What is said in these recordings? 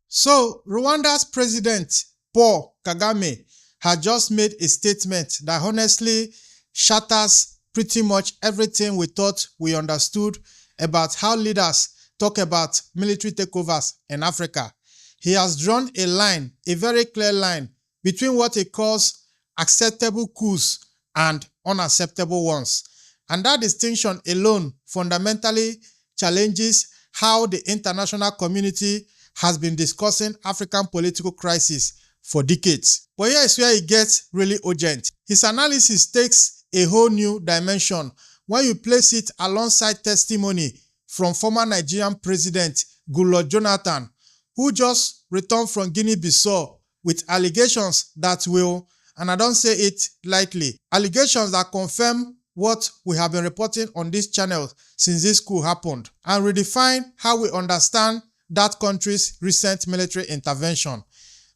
So, Rwanda's president, Paul Kagame, had just made a statement that honestly shatters pretty much everything we thought we understood about how leaders talk about military takeovers in Africa. He has drawn a line, a very clear line, between what he calls acceptable coups and unacceptable ones. And that distinction alone fundamentally challenges how the international community has been discussing African political crisis for decades. But here is where it gets really urgent. His analysis takes a whole new dimension when you place it alongside testimony from former Nigerian President Goodluck Jonathan, who just returned from Guinea-Bissau with allegations that will, and I don't say it lightly, allegations that confirm what we have been reporting on this channel since this coup happened, and redefine how we understand that country's recent military intervention.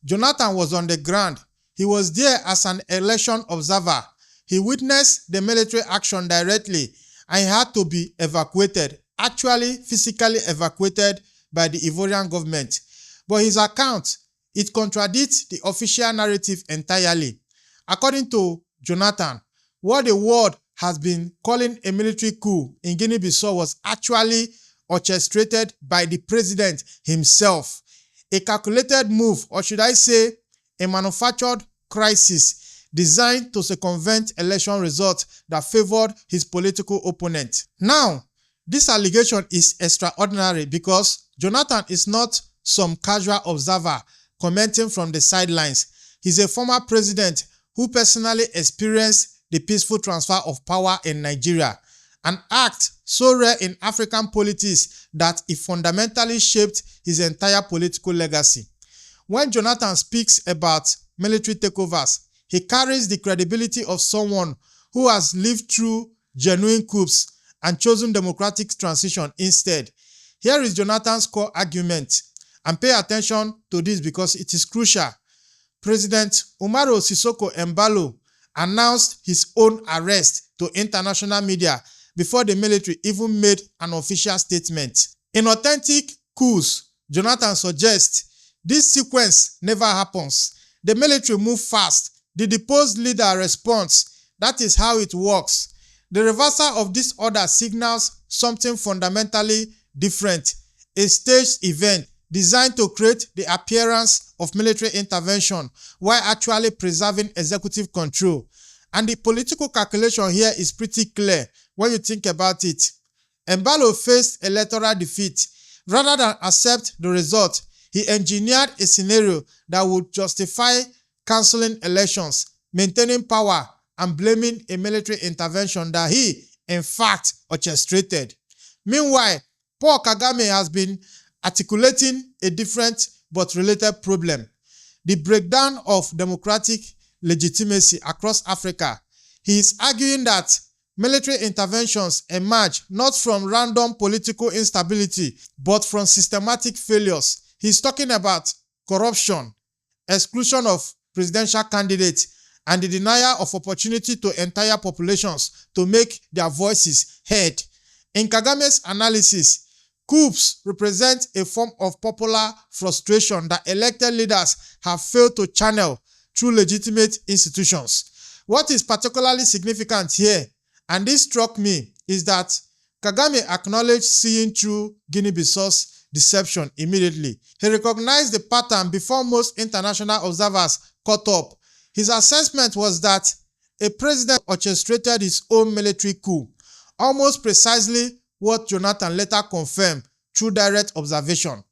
Jonathan was on the ground. He was there as an election observer. He witnessed the military action directly, and he had to be evacuated, actually physically evacuated by the Ivorian government. But his account, it contradicts the official narrative entirely. According to Jonathan, what the world has been calling a military coup in Guinea-Bissau was actually orchestrated by the president himself. A calculated move, or should I say, a manufactured crisis designed to circumvent election results that favored his political opponent. Now, this allegation is extraordinary because Jonathan is not some casual observer commenting from the sidelines. He's a former president who personally experienced the peaceful transfer of power in Nigeria, an act so rare in African politics that it fundamentally shaped his entire political legacy. When Jonathan speaks about military takeovers, he carries the credibility of someone who has lived through genuine coups and chosen democratic transition instead. Here is Jonathan's core argument, and pay attention to this because it is crucial. President Umaru Sissoco Embalo announced his own arrest to international media before the military even made an official statement. In authentic coups, Jonathan suggests this sequence never happens. The military moves fast. The deposed leader responds. That is how it works. The reversal of this order signals something fundamentally different, a staged event designed to create the appearance of military intervention while actually preserving executive control. And the political calculation here is pretty clear when you think about it. Embalo faced electoral defeat. Rather than accept the result, he engineered a scenario that would justify cancelling elections, maintaining power, and blaming a military intervention that he, in fact, orchestrated. Meanwhile, Paul Kagame has been articulating a different but related problem: the breakdown of democratic legitimacy across Africa. He is arguing that military interventions emerge not from random political instability, but from systematic failures. He's talking about corruption, exclusion of presidential candidates, and the denial of opportunity to entire populations to make their voices heard. In Kagame's analysis, coups represent a form of popular frustration that elected leaders have failed to channel through legitimate institutions. What is particularly significant here, and this struck me, is that Kagame acknowledged seeing through Guinea-Bissau's deception immediately. He recognized the pattern before most international observers caught up. His assessment was that a president orchestrated his own military coup, almost precisely what Jonathan later confirmed through direct observation.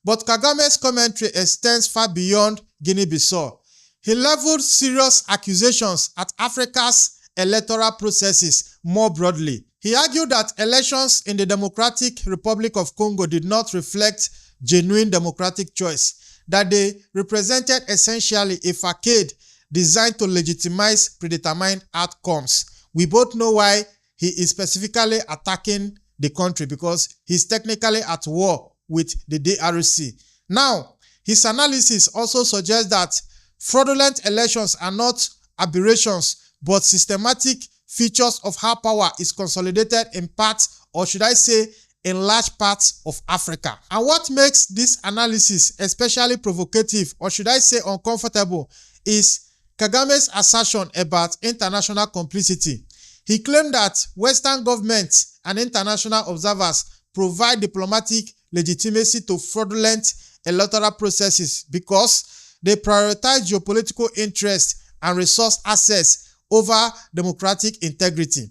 But Kagame's commentary extends far beyond Guinea-Bissau. He leveled serious accusations at Africa's electoral processes more broadly. He argued that elections in the Democratic Republic of Congo did not reflect genuine democratic choice, that they represented essentially a facade designed to legitimize predetermined outcomes. We both know why he is specifically attacking the country, because he's technically at war with the DRC. Now, his analysis also suggests that fraudulent elections are not aberrations, but systematic features of how power is consolidated in part, or should I say, in large parts of Africa. And what makes this analysis especially provocative, or should I say uncomfortable, is Kagame's assertion about international complicity. He claimed that Western governments and international observers provide diplomatic legitimacy to fraudulent electoral processes because they prioritize geopolitical interest and resource access over democratic integrity.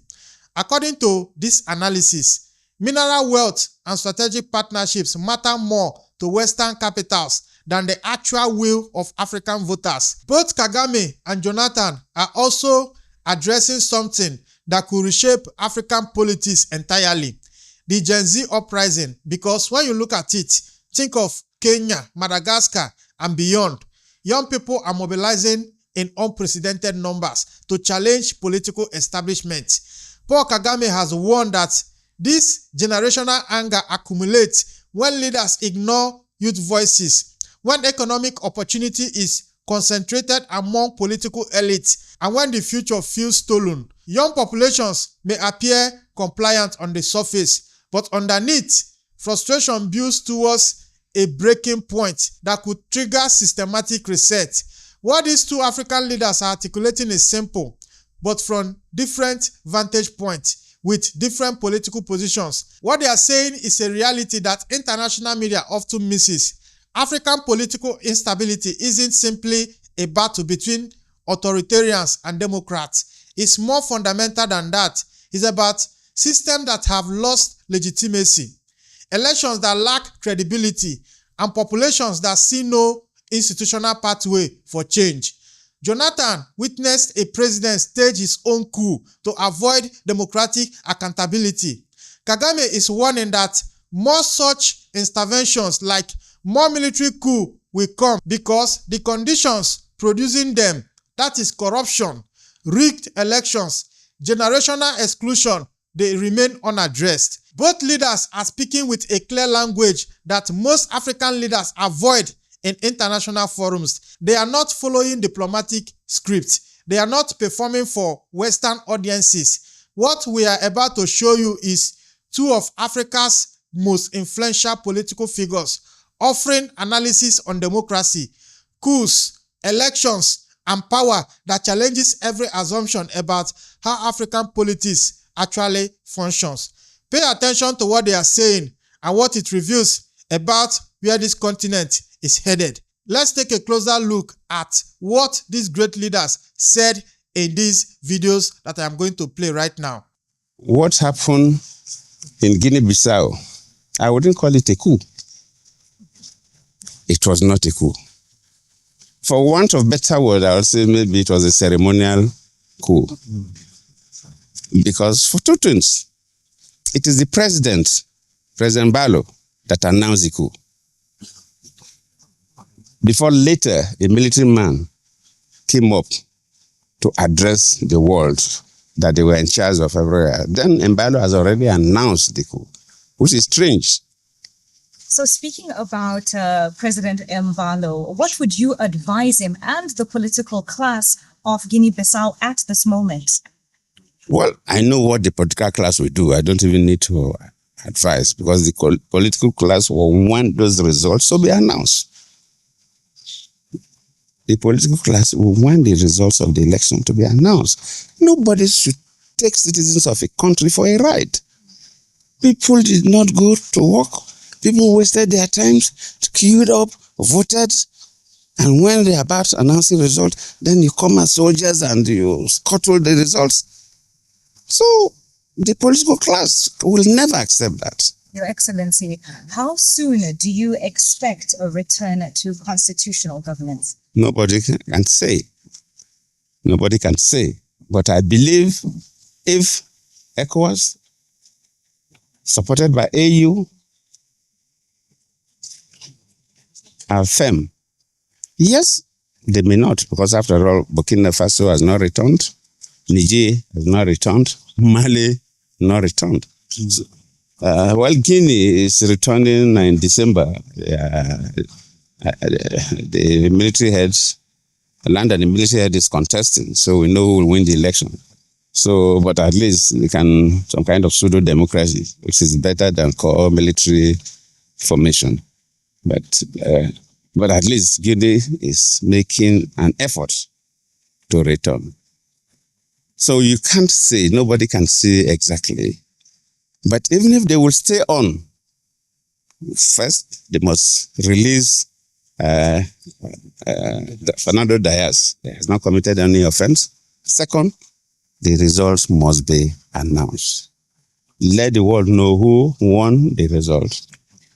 According to this analysis, mineral wealth and strategic partnerships matter more to Western capitals than the actual will of African voters. Both Kagame and Jonathan are also addressing something that could reshape African politics entirely: the Gen Z uprising. Because when you look at it, think of Kenya, Madagascar, and beyond. Young people are mobilizing in unprecedented numbers to challenge political establishment. Paul Kagame has warned that this generational anger accumulates when leaders ignore youth voices, when economic opportunity is concentrated among political elites, and when the future feels stolen. Young populations may appear compliant on the surface, but underneath, frustration builds towards a breaking point that could trigger systematic reset. What these two African leaders are articulating is simple, but from different vantage points with different political positions. What they are saying is a reality that international media often misses. African political instability isn't simply a battle between authoritarians and democrats. It's more fundamental than that. It's about systems that have lost legitimacy, elections that lack credibility, and populations that see no institutional pathway for change. Jonathan witnessed a president stage his own coup to avoid democratic accountability. Kagame is warning that more such interventions, like more military coup, will come because the conditions producing them, that is corruption, rigged elections, generational exclusion, they remain unaddressed. Both leaders are speaking with a clear language that most African leaders avoid in international forums. They are not following diplomatic scripts. They are not performing for Western audiences. What we are about to show you is two of Africa's most influential political figures offering analysis on democracy, coups, elections, and power that challenges every assumption about how African politics actually functions. Pay attention to what they are saying and what it reveals about where this continent is headed. Let's take a closer look at what these great leaders said in these videos that I am going to play right now. What happened in Guinea-Bissau, I wouldn't call it a coup. It was not a coup. For want of better word, I would say maybe it was a ceremonial coup. Because for two things, it is the President Barlow, that announced the coup. Before later, a military man came up to address the world that they were in charge of everywhere. Then Mbalo has already announced the coup, which is strange. So speaking about President Mbalo, what would you advise him and the political class of Guinea-Bissau at this moment? Well, I know what the political class will do. I don't even need to advise because the political class will want those results to be announced. The political class will want the results of the election to be announced. Nobody should take citizens of a country for a ride. People did not go to work. People wasted their times, queued up, voted, and when they're about to announce the result, then you come as soldiers and you scuttle the results. So the political class will never accept that. Your Excellency, how soon do you expect a return to constitutional governance? Nobody can say. Nobody can say. But I believe if ECOWAS, supported by AU, are firm, yes, they may not, because after all, Burkina Faso has not returned, Niger has not returned, Mali not returned. Well, Guinea is returning in December. The military heads, the land and the military head is contesting, so we know who will win the election. So, but at least we can, some kind of pseudo-democracy, which is better than core military formation. But at least Guinea is making an effort to return. So you can't say, nobody can say exactly. But even if they will stay on, first they must release Fernando Diaz. He has not committed any offense. Second, the results must be announced. Let the world know who won the result.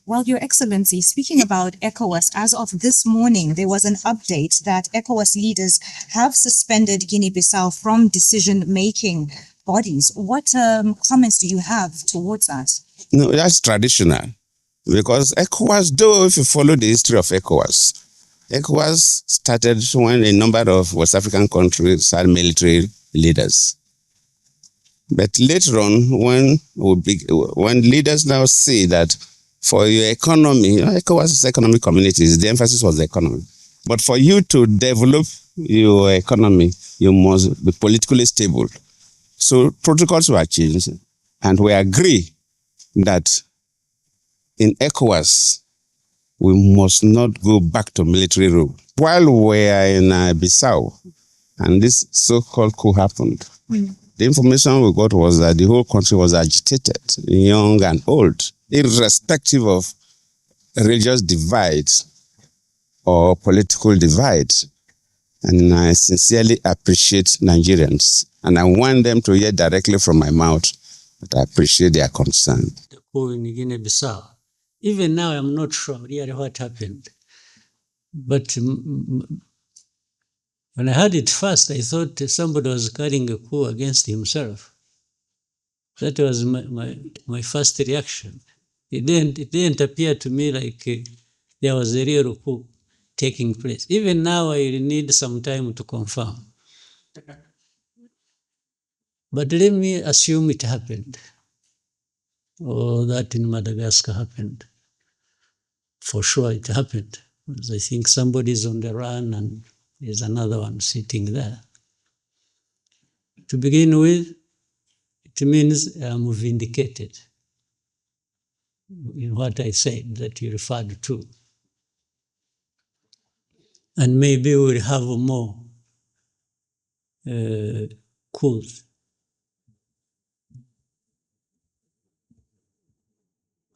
Well, Your Excellency, speaking about ECOWAS, as of this morning, there was an update that ECOWAS leaders have suspended Guinea-Bissau from decision-making bodies. What comments do you have towards that? No, that's traditional. Because ECOWAS, though, if you follow the history of ECOWAS started when a number of West African countries had military leaders. But later on, when leaders now see that for your economy, ECOWAS is economic communities, the emphasis was the economy. But for you to develop your economy, you must be politically stable. So protocols were changed, and we agree that in ECOWAS, we must not go back to military rule. While we are in Bissau, and this so-called coup happened, the information we got was that the whole country was agitated, young and old, irrespective of religious divide or political divide. And I sincerely appreciate Nigerians, and I want them to hear directly from my mouth that I appreciate their concern. The coup in Guinea-Bissau. Even now, I'm not sure really what happened. But when I heard it first, I thought somebody was carrying a coup against himself. That was my first reaction. It didn't appear to me like there was a real coup taking place. Even now, I need some time to confirm. But let me assume it happened, or that in Madagascar happened. For sure it happened. Because I think somebody's on the run and there's another one sitting there. To begin with, it means I'm vindicated in what I said that you referred to. And maybe we'll have more coups.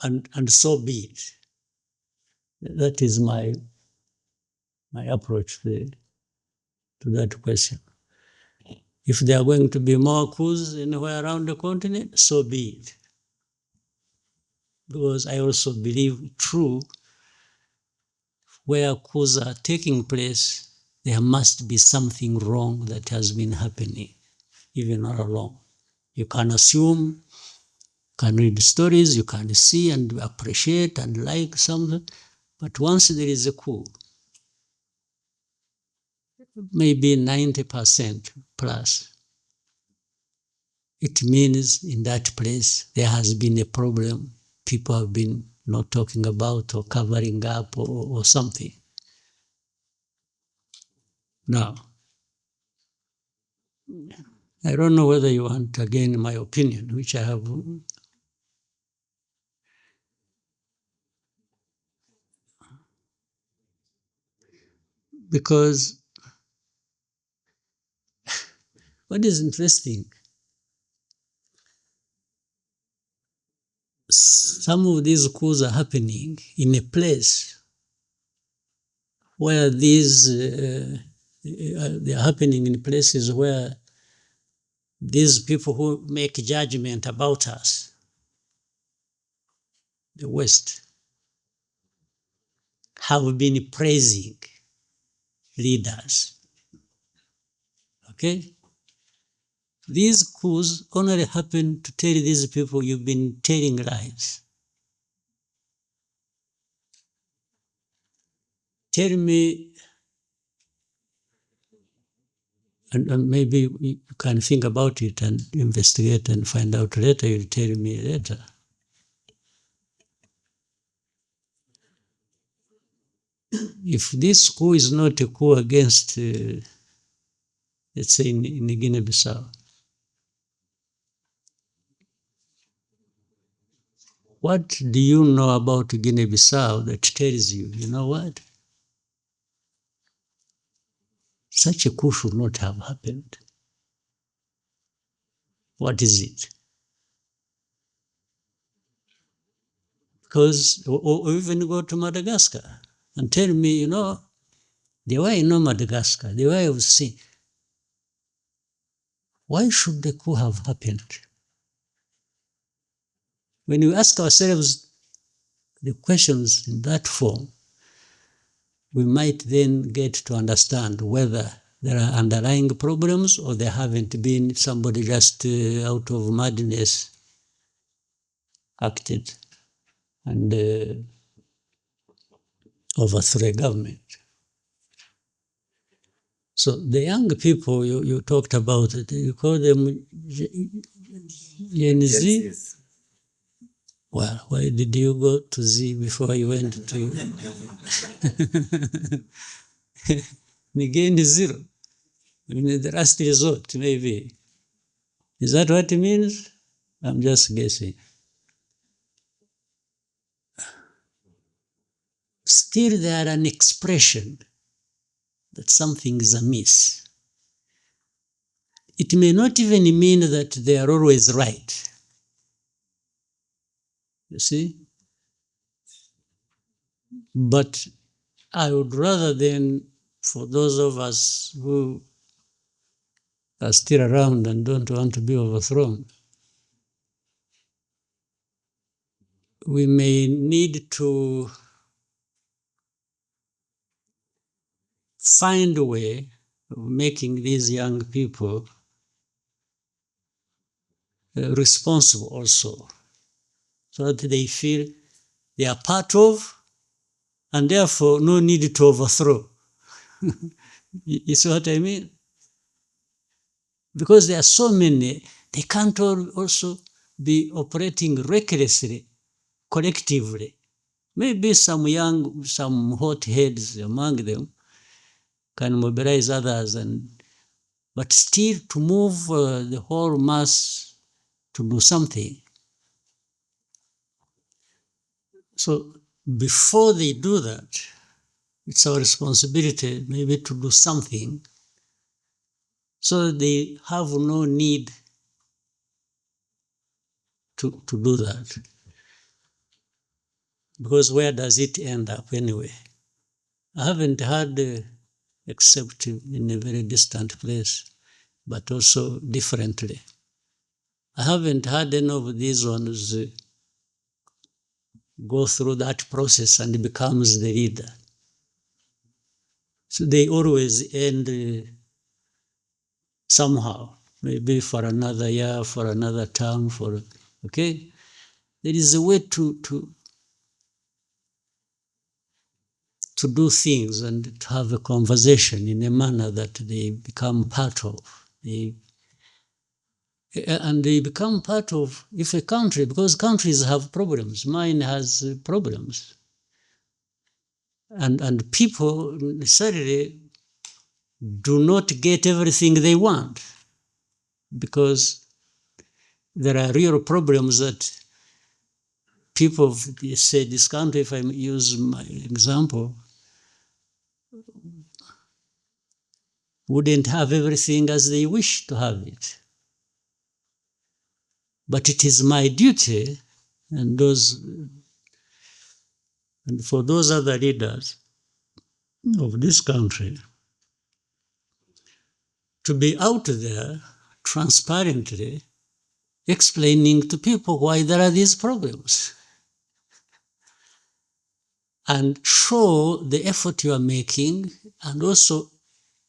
And so be it. That is my approach to that question. If there are going to be more coups anywhere around the continent, so be it. Because I also believe true, where coups are taking place, there must be something wrong that has been happening, even all along. You can assume, can read stories, you can see and appreciate and like something, but once there is a coup, maybe 90% plus, it means in that place there has been a problem. People have been not talking about or covering up or something. Now, I don't know whether you want, again, my opinion, which I have. Because what is interesting, some of these coups are happening in a place where they are happening in places where these people who make judgment about us, the West, have been praising leaders. Okay? These coups only happen to tell these people you've been telling lies. Tell me, and maybe you can think about it and investigate and find out later, you'll tell me later. If this coup is not a coup against, let's say in Guinea-Bissau, What do you know about Guinea-Bissau that tells you, you know what? Such a coup should not have happened. What is it? Because, or even go to Madagascar and tell me, you know, the way I know Madagascar, the way I've seen, why should the coup have happened? When we ask ourselves the questions in that form, we might then get to understand whether there are underlying problems or there haven't been, somebody just out of madness acted and overthrew a government. So the young people you talked about, you call them Gen Z? Well, why did you go to Z before you went to Again zero? I mean, the last resort, maybe. Is that what it means? I'm just guessing. Still, they are an expression that something is amiss. It may not even mean that they are always right. You see? But I would rather than, for those of us who are still around and don't want to be overthrown, we may need to find a way of making these young people responsible also, so that they feel they are part of and therefore no need to overthrow. You see what I mean? Because there are so many, they can't also be operating recklessly, collectively. Maybe some hot heads among them can mobilize others, but still to move the whole mass to do something. So before they do that, it's our responsibility maybe to do something so that they have no need to do that. Because where does it end up anyway? I haven't heard, except in a very distant place, but also differently. I haven't had any of these ones go through that process and becomes the leader. So they always end somehow, maybe for another year, for another term, okay? There is a way to do things and to have a conversation in a manner that they become part of. And they become part of, if a country, because countries have problems, mine has problems. And people necessarily do not get everything they want, because there are real problems that people say this country, if I use my example, wouldn't have everything as they wish to have it. But it is my duty, and for those other leaders of this country, to be out there transparently explaining to people why there are these problems and show the effort you are making, and also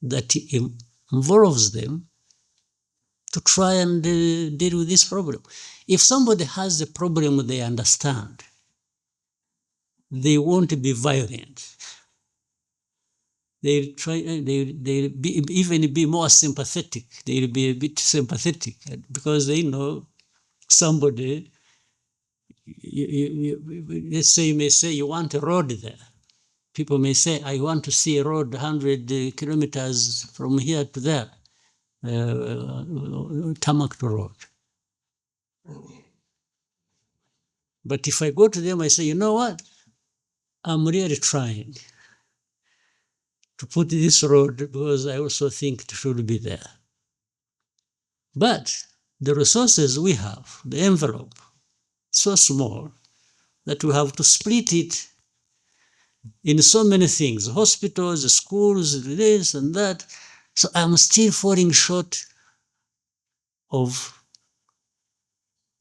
that it involves them to try and deal with this problem. If somebody has a problem they understand, they won't be violent. They'll even be more sympathetic. They'll be a bit sympathetic because they know somebody, let's say you may say you want a road there. People may say, I want to see a road 100 kilometers from here to there, tarmac road. But if I go to them, I say, you know what? I'm really trying to put this road because I also think it should be there. But the resources we have, the envelope, so small that we have to split it in so many things, hospitals, schools, this and that. So I'm still falling short of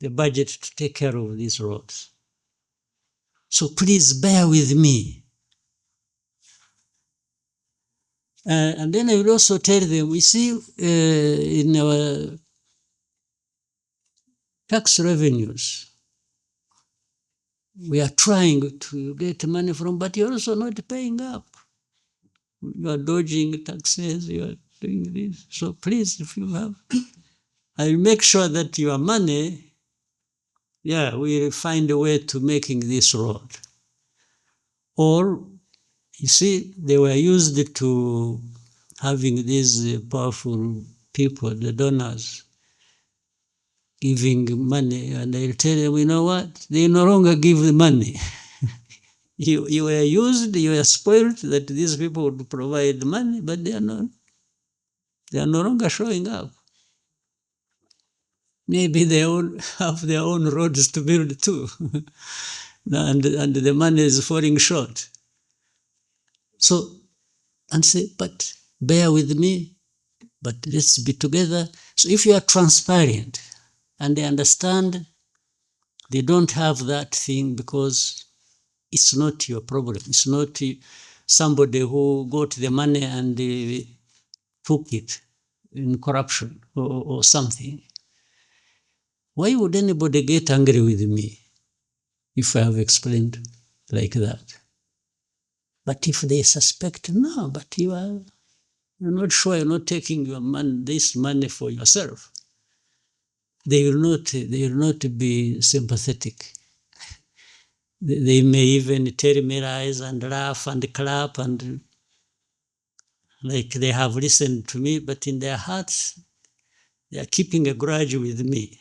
the budget to take care of these roads. So please bear with me. And then I will also tell them, we see in our tax revenues, we are trying to get money from, but you're also not paying up. You are dodging taxes, you are doing this. So please, if you have, I'll make sure that your money, we'll find a way to making this road. Or, you see, they were used to having these powerful people, the donors, giving money, and they'll tell them, you know what? They no longer give the money. You were used, you were spoiled that these people would provide money, but they are no longer showing up. Maybe they all have their own roads to build too, and the money is falling short. So, and say, but bear with me, but let's be together. So if you are transparent and they understand, they don't have that thing because it's not your problem. It's not somebody who got the money and took it in corruption or something. Why would anybody get angry with me if I have explained like that? But if they suspect, no, but you're not sure, you're not taking this money for yourself, they will not be sympathetic. They may even tell me lies and laugh and clap and like they have listened to me, but in their hearts, they are keeping a grudge with me.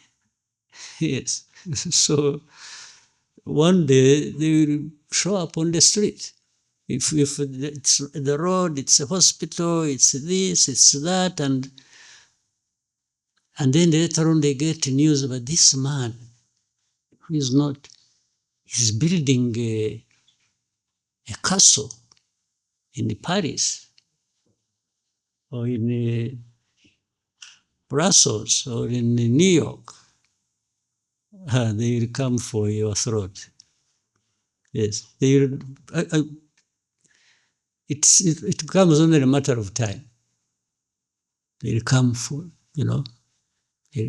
Yes. So one day they will show up on the street. If it's the road, it's a hospital, it's this, it's that, and then later on they get news about this man who is not, he's building a castle in Paris or in Brussels or in New York. They will come for your throat. Yes, they will. It becomes only a matter of time. They'll come for, they'll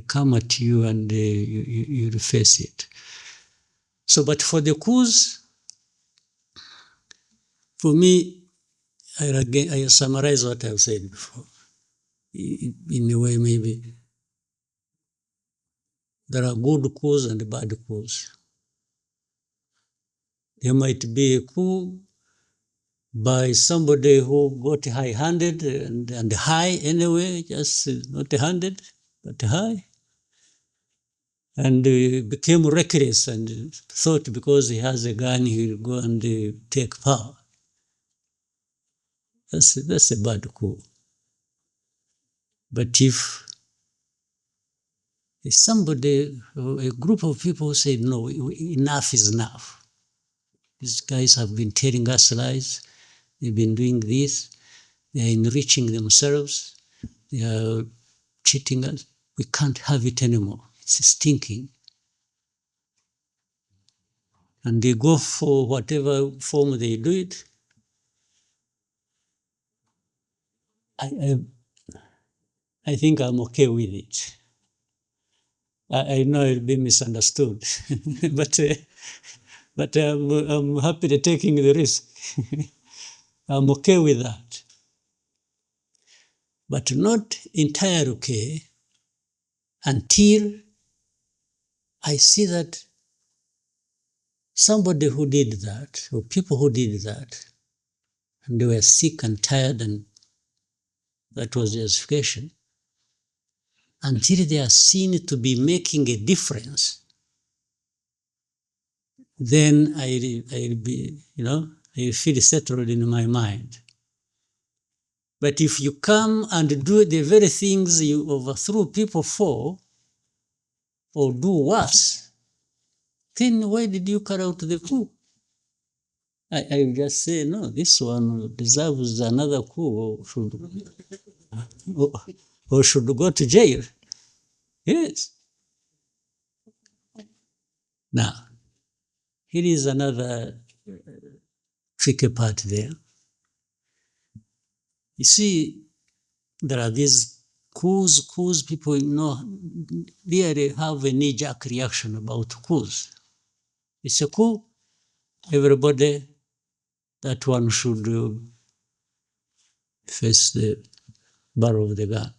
come at you and you'll face it. So, but for the coups, for me, I summarize what I've said before. In a way, maybe there are good coups and bad coups. There might be a coup by somebody who got high-handed and high anyway, just not handed, but high, and became reckless and thought because he has a gun he will go and take power. That's a bad coup. But if somebody, a group of people say, no, enough is enough. These guys have been telling us lies. They've been doing this. They are enriching themselves. They are cheating us. We can't have it anymore. It's stinking. And they go for whatever form they do it. I think I'm okay with it. I know it'll be misunderstood, but I'm happy to taking the risk. I'm okay with that. But not entirely okay until I see that somebody who did that, or people who did that, and they were sick and tired, and that was the justification, until they are seen to be making a difference then I'll be, I'll feel settled in my mind. But if you come and do the very things you overthrew people for, or do worse, then why did you carry out the coup? I will just say, no, this one deserves another coup, or should go to jail. Yes. Now, here is another tricky part there. You see, there are these coups, people really have a knee-jerk reaction about coups. It's a coup, everybody, that one should face the barrel of the gun.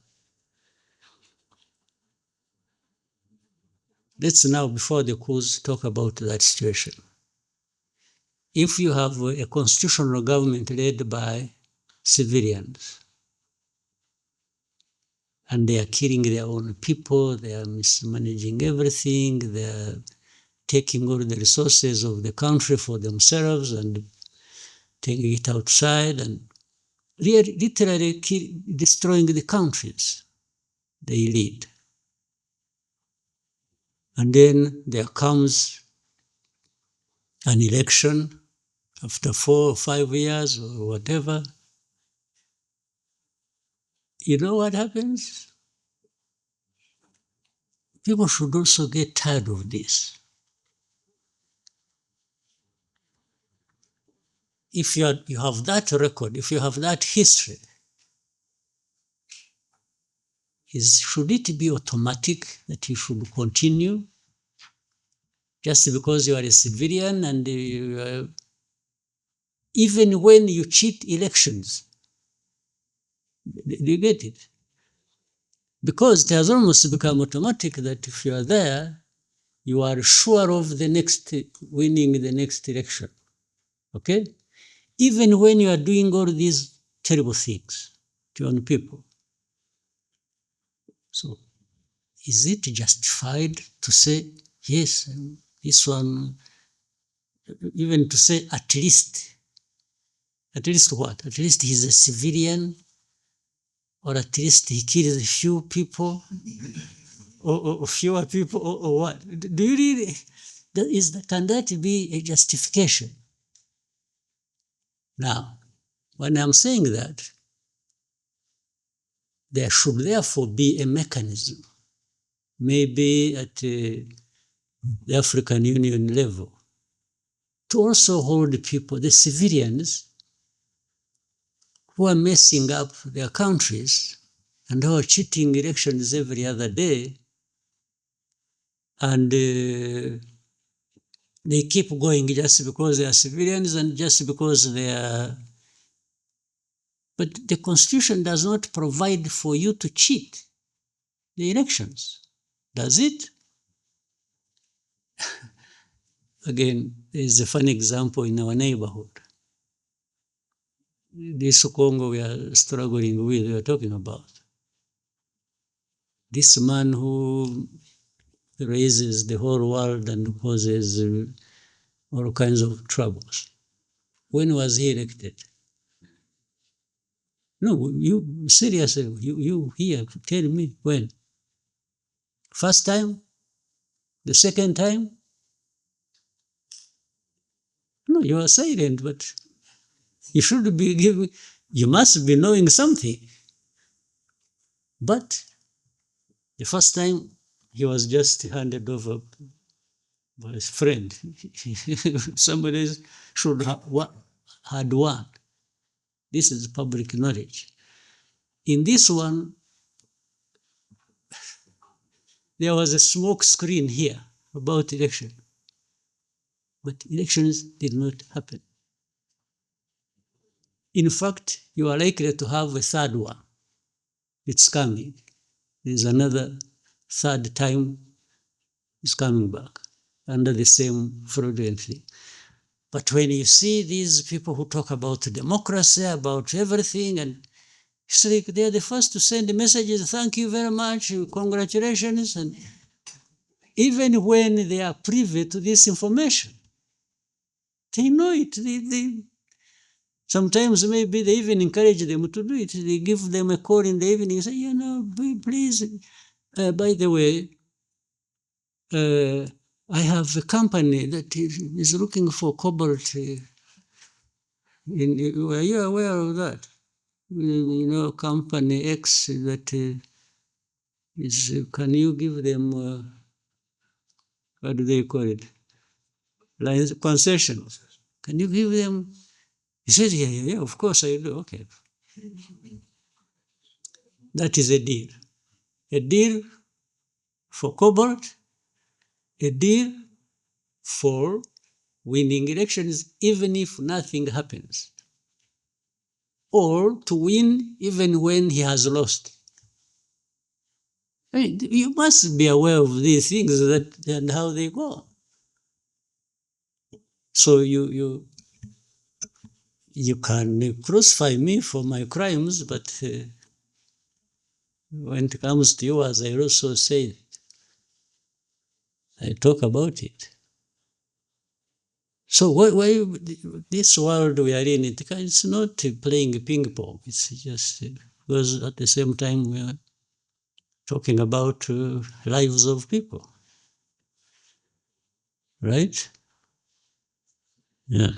Let's now, before the coups, talk about that situation. If you have a constitutional government led by civilians, and they are killing their own people, they are mismanaging everything, they are taking all the resources of the country for themselves and taking it outside and literally destroying the countries they lead. And then there comes an election after 4 or 5 years or whatever. You know what happens? People should also get tired of this. If you have that record, if you have that history, should it be automatic that you should continue just because you are a civilian and even when you cheat elections? Do you get it? Because it has almost become automatic that if you are there, you are sure of winning the next election. Okay? Even when you are doing all these terrible things to your own people. So, is it justified to say, yes, this one, even to say at least what? At least he's a civilian, or at least he kills a few people, or fewer people, or what? Do you really, can that be a justification? Now, when I'm saying that, there should therefore be a mechanism, maybe at the African Union level, to also hold the people, the civilians, who are messing up their countries and who are cheating elections every other day, and they keep going just because they are civilians and just because they are. But the Constitution does not provide for you to cheat the elections, does it? Again, there is a funny example in our neighborhood. This Congo we are struggling with, we are talking about. This man who raises the whole world and causes all kinds of troubles. When was he elected? No, you seriously, you here, tell me when. First time? The second time? No, you are silent, but you should be giving, you must be knowing something. But the first time, he was just handed over by his friend. Somebody should have had won. This is public knowledge. In this one, there was a smoke screen here about election. But elections did not happen. In fact, you are likely to have a third one. It's coming. There's another third time it's coming back under the same fraudulent thing. But when you see these people who talk about democracy, about everything, and it's like they're the first to send the messages, thank you very much, congratulations, and even when they are privy to this information. They know it. Sometimes maybe they even encourage them to do it. They give them a call in the evening, say, please, by the way, I have a company that is looking for cobalt. Were you aware of that? Company X that is, can you give them, what do they call it? Concession. Can you give them? He says, yeah, of course I do. Okay. That is a deal. A deal for cobalt, a deal for winning elections even if nothing happens, or to win even when he has lost. I mean, you must be aware of these things and how they go. So you can crucify me for my crimes, but when it comes to you, as I also said, I talk about it. So why this world we are in, it's not playing ping pong. It's just because at the same time we are talking about lives of people, right? Yeah.